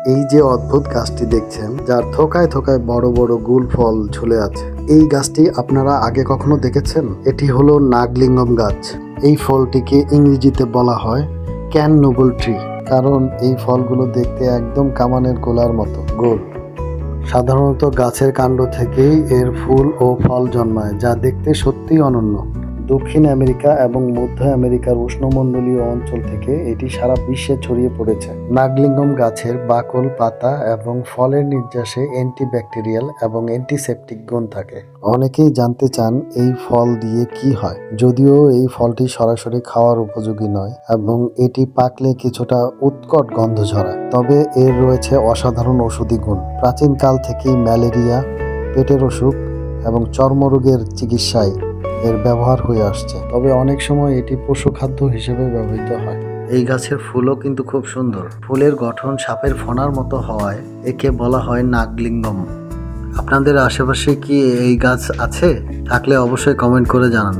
এই যে অদ্ভুত গাছটি দেখছেন, যার থোকায় থোকায় বড় বড় গুল ফল ঝুলে আছে, এই গাছটি আপনারা আগে কখনো দেখেছেন? এটি হলো নাগলিঙ্গম গাছ। এই ফলটিকে ইংরেজিতে বলা হয় ক্যান নোবল ট্রি, কারণ এই ফলগুলো দেখতে একদম কামানের গোলার মতো গোল। সাধারণত গাছের কাণ্ড থেকেই এর ফুল ও ফল জন্মায়, যা দেখতে সত্যিই অনন্য। দক্ষিণ আমেরিকা এবং মধ্য আমেরিকার উষ্ণমণ্ডলীয় অঞ্চল থেকে এটি সারা বিশ্বে ছড়িয়ে পড়েছে। নাগলিঙ্গম গাছের বাকল, পাতা এবং ফলের নির্যাসে অ্যান্টিব্যাকটেরিয়াল এবং অ্যান্টিসেপটিক গুণ থাকে। অনেকেই জানতে চান এই ফল দিয়ে কি হয়, যদিও এই ফলটি সরাসরি খাওয়ার উপযোগী নয় এবং এটি পাকলে কিছুটা উৎকট গন্ধ ছড়ায়। তবে এর রয়েছে অসাধারণ ঔষধি গুণ। প্রাচীনকাল থেকেই ম্যালেরিয়া, পেটের অসুখ এবং চর্মরোগের চিকিৎসায় এর ব্যবহার হয়ে আসছে। তবে অনেক সময় এটি পশুখাদ্য হিসেবে ব্যবহৃত হয়। এই গাছের ফুলও কিন্তু খুব সুন্দর। ফুলের গঠন সাপের ফণার মতো হওয়ায় একে বলা হয় নাগলিঙ্গম। আপনাদের আশেপাশে কি এই গাছ আছে? থাকলে অবশ্যই কমেন্ট করে জানান।